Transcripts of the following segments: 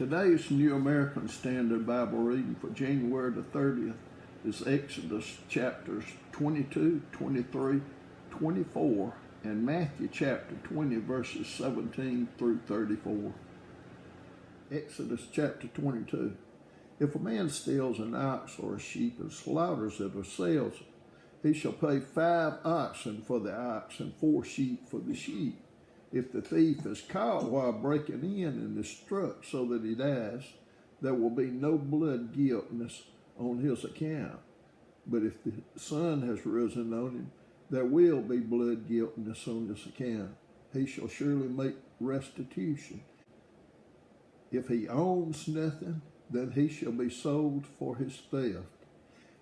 Today's New American Standard Bible reading for January the 30th is Exodus chapters 22, 23, 24, and Matthew chapter 20 verses 17 through 34. Exodus chapter 22. If a man steals an ox or a sheep and slaughters it or sells it, he shall pay 5 oxen for the ox and 4 sheep for the sheep. If the thief is caught while breaking in and is struck so that he dies, there will be no blood guiltness on his account. But if the sun has risen on him, there will be blood guiltness on his account. He shall surely make restitution. If he owns nothing, then he shall be sold for his theft.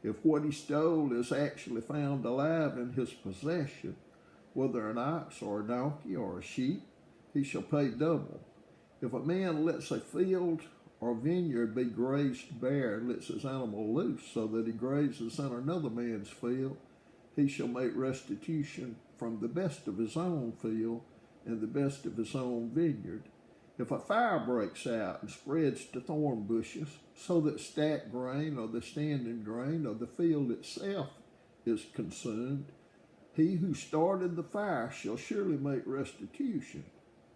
If what he stole is actually found alive in his possession, whether an ox or a donkey or a sheep, he shall pay double. If a man lets a field or vineyard be grazed bare and lets his animal loose so that he grazes in another man's field, he shall make restitution from the best of his own field and the best of his own vineyard. If a fire breaks out and spreads to thorn bushes, so that stacked grain or the standing grain or the field itself is consumed, he who started the fire shall surely make restitution.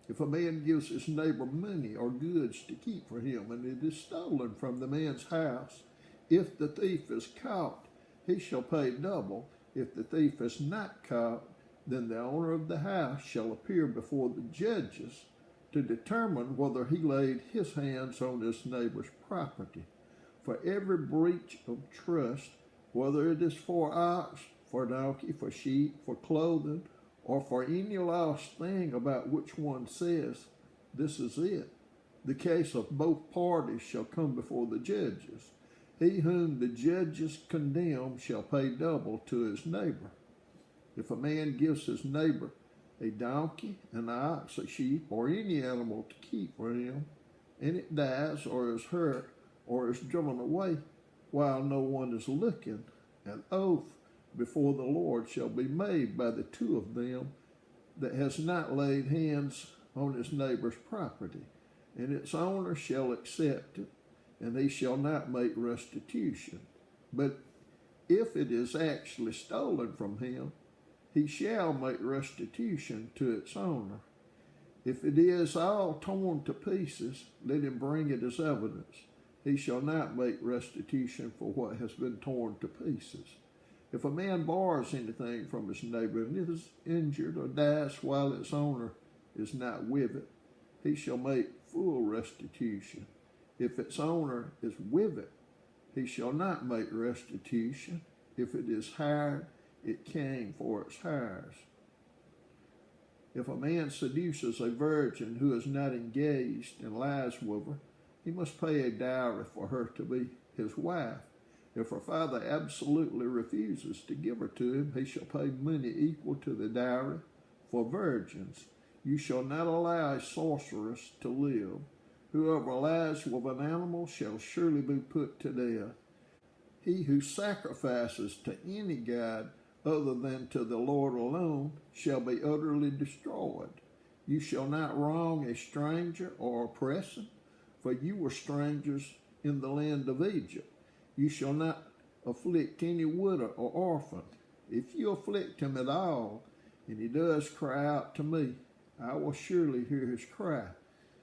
If a man gives his neighbor money or goods to keep for him, and it is stolen from the man's house, if the thief is caught, he shall pay double. If the thief is not caught, then the owner of the house shall appear before the judges to determine whether he laid his hands on his neighbor's property. For every breach of trust, whether it is for ox, for donkey, for sheep, for clothing, or for any lost thing about which one says, "This is it," the case of both parties shall come before the judges. He whom the judges condemn shall pay double to his neighbor. If a man gives his neighbor a donkey, an ox, a sheep, or any animal to keep for him, and it dies or is hurt or is driven away while no one is looking, an oath before the Lord shall be made by the two of them that has not laid hands on his neighbor's property, and its owner shall accept it, and he shall not make restitution. But if it is actually stolen from him, he shall make restitution to its owner. If it is all torn to pieces, let him bring it as evidence. He shall not make restitution for what has been torn to pieces. If a man borrows anything from his neighbor and it is injured or dies while its owner is not with it, he shall make full restitution. If its owner is with it, he shall not make restitution. If it is hired, it came for its hires. If a man seduces a virgin who is not engaged and lies with her, he must pay a dowry for her to be his wife. If her father absolutely refuses to give her to him, he shall pay money equal to the dowry for virgins. You shall not allow a sorceress to live. Whoever lies with an animal shall surely be put to death. He who sacrifices to any god other than to the Lord alone shall be utterly destroyed. You shall not wrong a stranger or oppress him, for you were strangers in the land of Egypt. You shall not afflict any widow or orphan. If you afflict him at all, and he does cry out to me, I will surely hear his cry,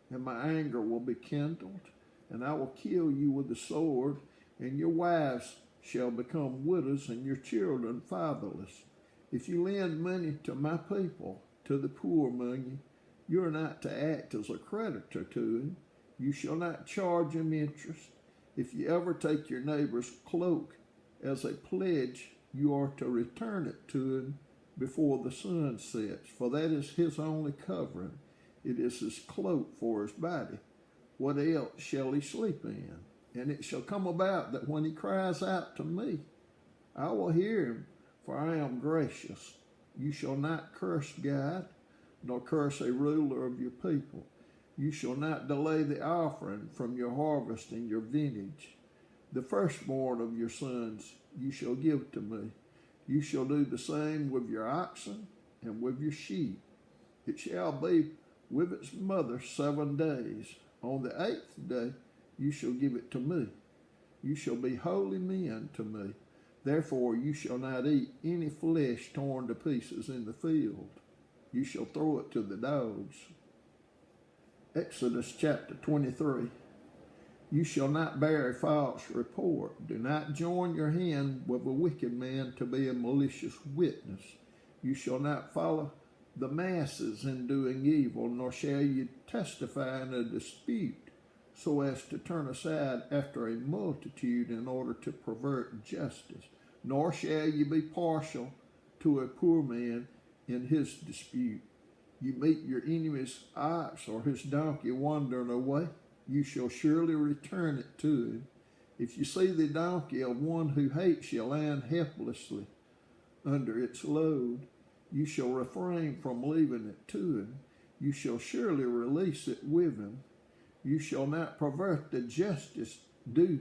and my anger will be kindled, and I will kill you with the sword, and your wives shall become widows, and your children fatherless. If you lend money to my people, to the poor among you, you are not to act as a creditor to him. You shall not charge him interest. If you ever take your neighbor's cloak as a pledge, you are to return it to him before the sun sets, for that is his only covering. It is his cloak for his body. What else shall he sleep in? And it shall come about that when he cries out to me, I will hear him, for I am gracious. You shall not curse God, nor curse a ruler of your people. You shall not delay the offering from your harvest and your vintage. The firstborn of your sons you shall give to me. You shall do the same with your oxen and with your sheep. It shall be with its mother 7 days. On the 8th day you shall give it to me. You shall be holy men to me. Therefore you shall not eat any flesh torn to pieces in the field. You shall throw it to the dogs. Exodus chapter 23. You shall not bear a false report. Do not join your hand with a wicked man to be a malicious witness. You shall not follow the masses in doing evil, nor shall you testify in a dispute, so as to turn aside after a multitude in order to pervert justice. Nor shall you be partial to a poor man in his dispute. You meet your enemy's ox or his donkey wandering away, you shall surely return it to him. If you see the donkey of one who hates you lying helplessly under its load, you shall refrain from leaving it to him. You shall surely release it with him. You shall not pervert the justice due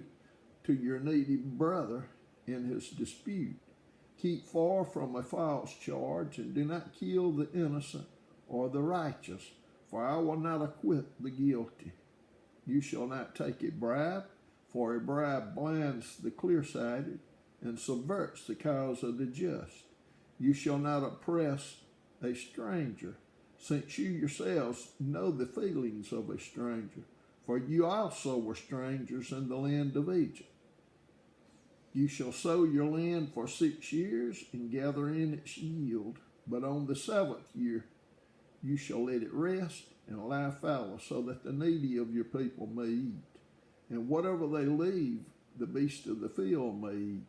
to your needy brother in his dispute. Keep far from a false charge, and do not kill the innocent or the righteous, for I will not acquit the guilty. You shall not take a bribe, for a bribe blinds the clear-sighted and subverts the cause of the just. You shall not oppress a stranger, since you yourselves know the feelings of a stranger, for you also were strangers in the land of Egypt. You shall sow your land for 6 years and gather in its yield, but on the 7th year you shall let it rest and lie fallow, so that the needy of your people may eat. And whatever they leave, the beasts of the field may eat.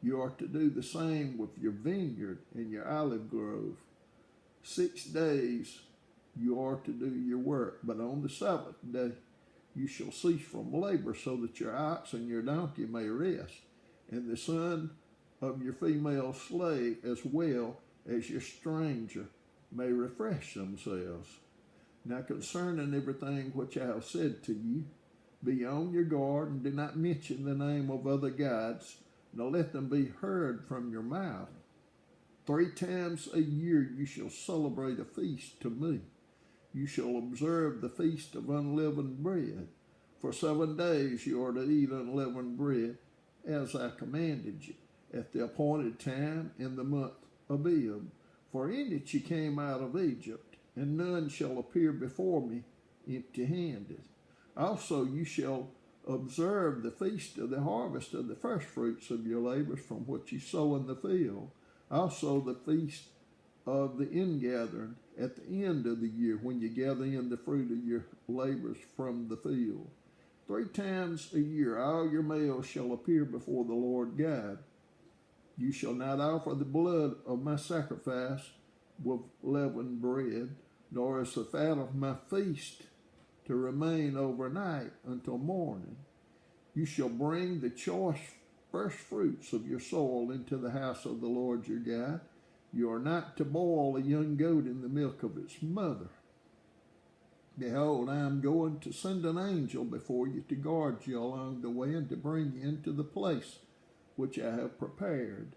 You are to do the same with your vineyard and your olive grove. 6 days you are to do your work, but on the 7th day you shall cease from labor, so that your ox and your donkey may rest, and the son of your female slave as well as your stranger may refresh themselves. Now concerning everything which I have said to you, be on your guard, and do not mention the name of other gods, nor let them be heard from your mouth. 3 times a year you shall celebrate a feast to me. You shall observe the feast of unleavened bread. For 7 days you are to eat unleavened bread, as I commanded you, at the appointed time in the month Abib. For in it you came out of Egypt, and none shall appear before me empty-handed. Also you shall observe the feast of the harvest of the firstfruits of your labors from what you sow in the field. Also the feast of the ingathering at the end of the year, when you gather in the fruit of your labors from the field. 3 times a year all your males shall appear before the Lord God. You shall not offer the blood of my sacrifice with leavened bread, nor is the fat of my feast to remain overnight until morning. You shall bring the choice first fruits of your soil into the house of the Lord your God. You are not to boil a young goat in the milk of its mother. Behold, I am going to send an angel before you to guard you along the way, and to bring you into the place which I have prepared.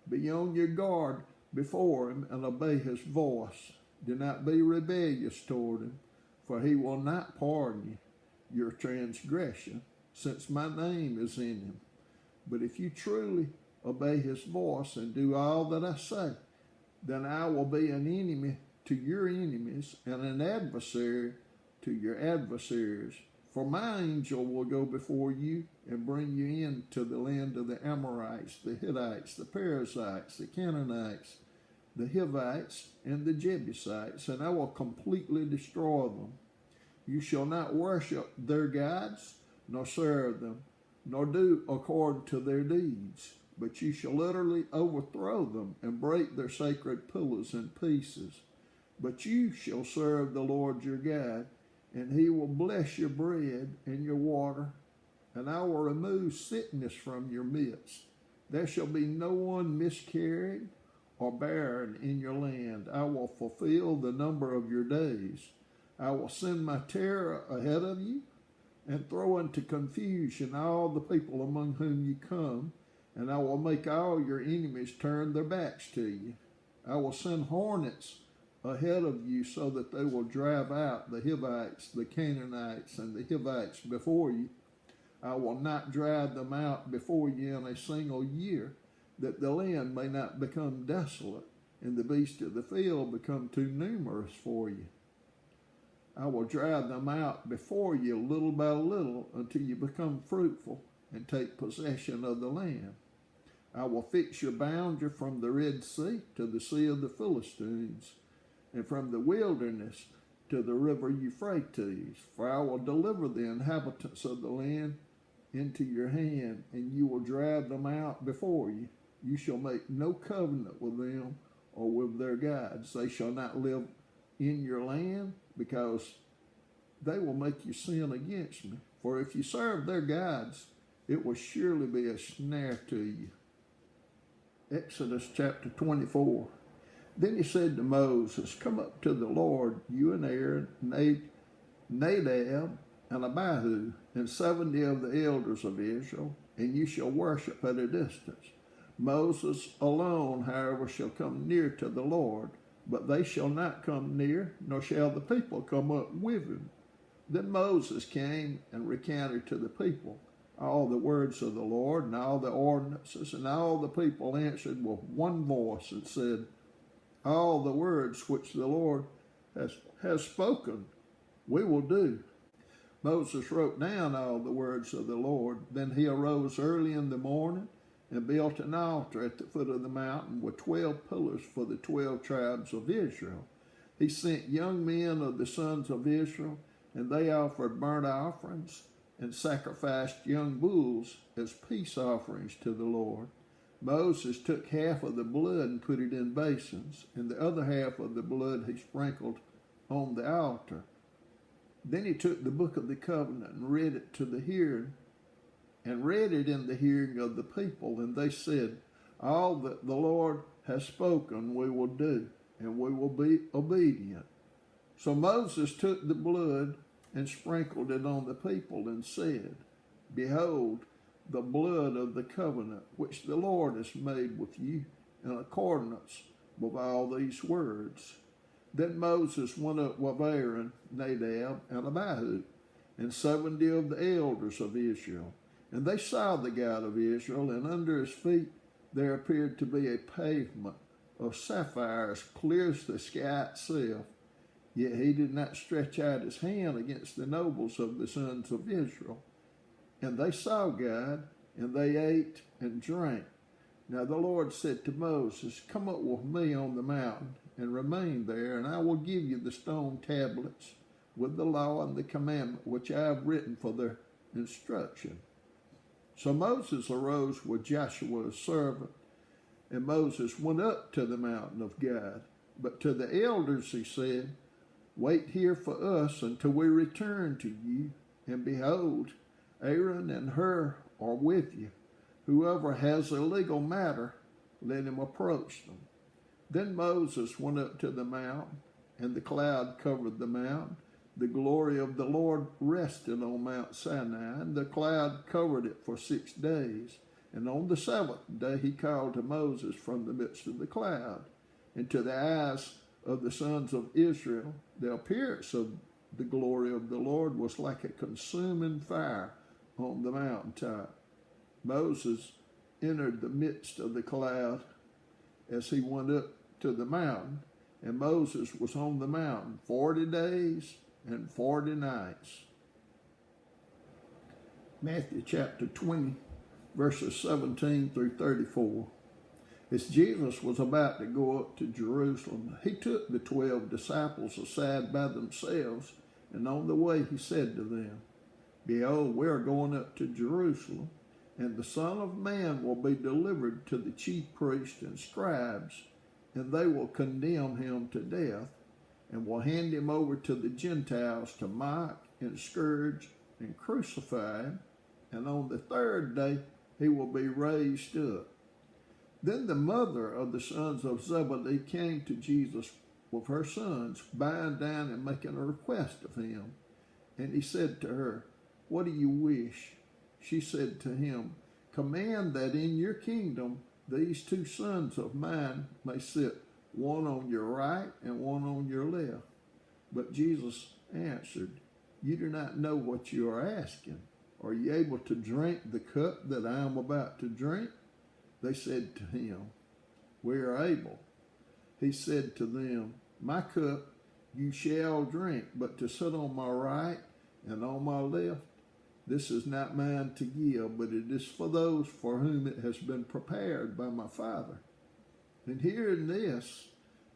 Be on your guard before him, and obey his voice. Do not be rebellious toward him, for he will not pardon your transgression, since my name is in him. But if you truly obey his voice and do all that I say, then I will be an enemy to your enemies and an adversary to your adversaries. For my angel will go before you and bring you into the land of the Amorites, the Hittites, the Perizzites, the Canaanites, the Hivites, and the Jebusites, and I will completely destroy them. You shall not worship their gods, nor serve them, nor do according to their deeds, but you shall utterly overthrow them and break their sacred pillars in pieces. But you shall serve the Lord your God, and he will bless your bread and your water, and I will remove sickness from your midst. There shall be no one miscarried or barren in your land. I will fulfill the number of your days. I will send my terror ahead of you, and throw into confusion all the people among whom you come, and I will make all your enemies turn their backs to you. I will send hornets ahead of you, so that they will drive out the Hivites, the Canaanites, and the Hivites before you. I will not drive them out before you in a single year, that the land may not become desolate, and the beasts of the field become too numerous for you. I will drive them out before you little by little, until you become fruitful and take possession of the land. I will fix your boundary from the Red Sea to the Sea of the Philistines, and from the wilderness to the river Euphrates. For I will deliver the inhabitants of the land into your hand, and you will drive them out before you. You shall make no covenant with them or with their gods. They shall not live in your land, because they will make you sin against me. For if you serve their gods, it will surely be a snare to you. Exodus chapter 24. Then he said to Moses, come up to the Lord, you and Aaron, Nadab, and Abihu, and 70 of the elders of Israel, and you shall worship at a distance. Moses alone, however, shall come near to the Lord, but they shall not come near, nor shall the people come up with him. Then Moses came and recounted to the people all the words of the Lord, and all the ordinances, and all the people answered with one voice and said, all the words which the Lord has spoken, we will do. Moses wrote down all the words of the Lord. Then he arose early in the morning and built an altar at the foot of the mountain with 12 pillars for the 12 tribes of Israel. He sent young men of the sons of Israel, and they offered burnt offerings and sacrificed young bulls as peace offerings to the Lord. Moses took half of the blood and put it in basins, and the other half of the blood he sprinkled on the altar. Then he took the book of the covenant and read it in the hearing of the people, and they said, all that the Lord has spoken we will do, and we will be obedient. So Moses took the blood and sprinkled it on the people and said, behold, the blood of the covenant which the Lord has made with you in accordance with all these words. Then Moses went up with Aaron, Nadab, and Abihu, and 70 of the elders of Israel. And they saw the God of Israel, and under his feet there appeared to be a pavement of sapphires, clear as the sky itself. Yet he did not stretch out his hand against the nobles of the sons of Israel. And they saw God, and they ate and drank. Now the Lord said to Moses, come up with me on the mountain, and remain there, and I will give you the stone tablets with the law and the commandment which I have written for their instruction. So Moses arose with Joshua his servant, and Moses went up to the mountain of God. But to the elders he said, wait here for us until we return to you, and behold, Aaron and Hur are with you. Whoever has a legal matter, let him approach them. Then Moses went up to the mountain, and the cloud covered the mountain. The glory of the Lord rested on Mount Sinai, and the cloud covered it for 6 days. And on the 7th day he called to Moses from the midst of the cloud. And to the eyes of the sons of Israel, the appearance of the glory of the Lord was like a consuming fire on the mountaintop. Moses entered the midst of the cloud as he went up to the mountain, and Moses was on the mountain 40 days and 40 nights. Matthew chapter 20, verses 17 through 34. As Jesus was about to go up to Jerusalem, he took the 12 disciples aside by themselves, and on the way he said to them, behold, we are going up to Jerusalem, and the Son of Man will be delivered to the chief priests and scribes, and they will condemn him to death, and will hand him over to the Gentiles to mock and scourge and crucify him, and on the 3rd day he will be raised up. Then the mother of the sons of Zebedee came to Jesus with her sons, bowing down and making a request of him. And he said to her, what do you wish? She said to him, command that in your kingdom these 2 sons of mine may sit, one on your right and one on your left. But Jesus answered, You do not know what you are asking. Are you able to drink the cup that I am about to drink? They said to him, We are able. He said to them, My cup you shall drink, but to sit on my right and on my left, this is not mine to give, but it is for those for whom it has been prepared by my Father. And hearing this,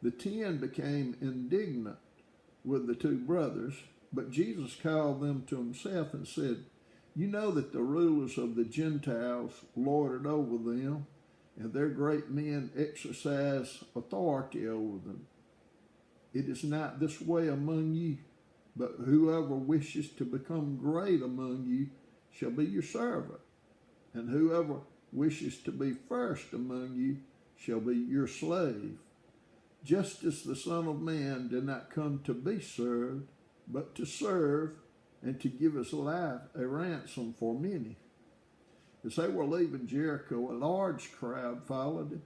the 10 became indignant with the 2 brothers, but Jesus called them to himself and said, You know that the rulers of the Gentiles lord it over them, and their great men exercise authority over them. It is not this way among you, but whoever wishes to become great among you shall be your servant, and whoever wishes to be first among you shall be your slave. Just as the Son of Man did not come to be served, but to serve and to give his life a ransom for many. As they were leaving Jericho, a large crowd followed him,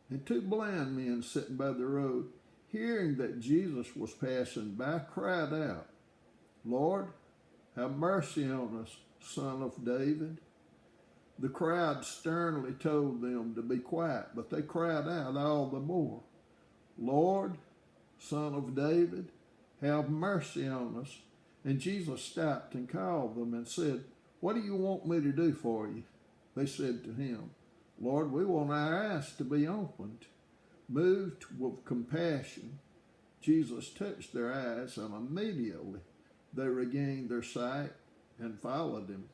and 2 blind men sitting by the road, hearing that Jesus was passing by, cried out, Lord, have mercy on us, Son of David. The crowd sternly told them to be quiet, but they cried out all the more, Lord, Son of David, have mercy on us. And Jesus stopped and called them and said, What do you want me to do for you? They said to him, Lord, we want our eyes to be opened. Moved with compassion, Jesus touched their eyes, and immediately they regained their sight and followed him.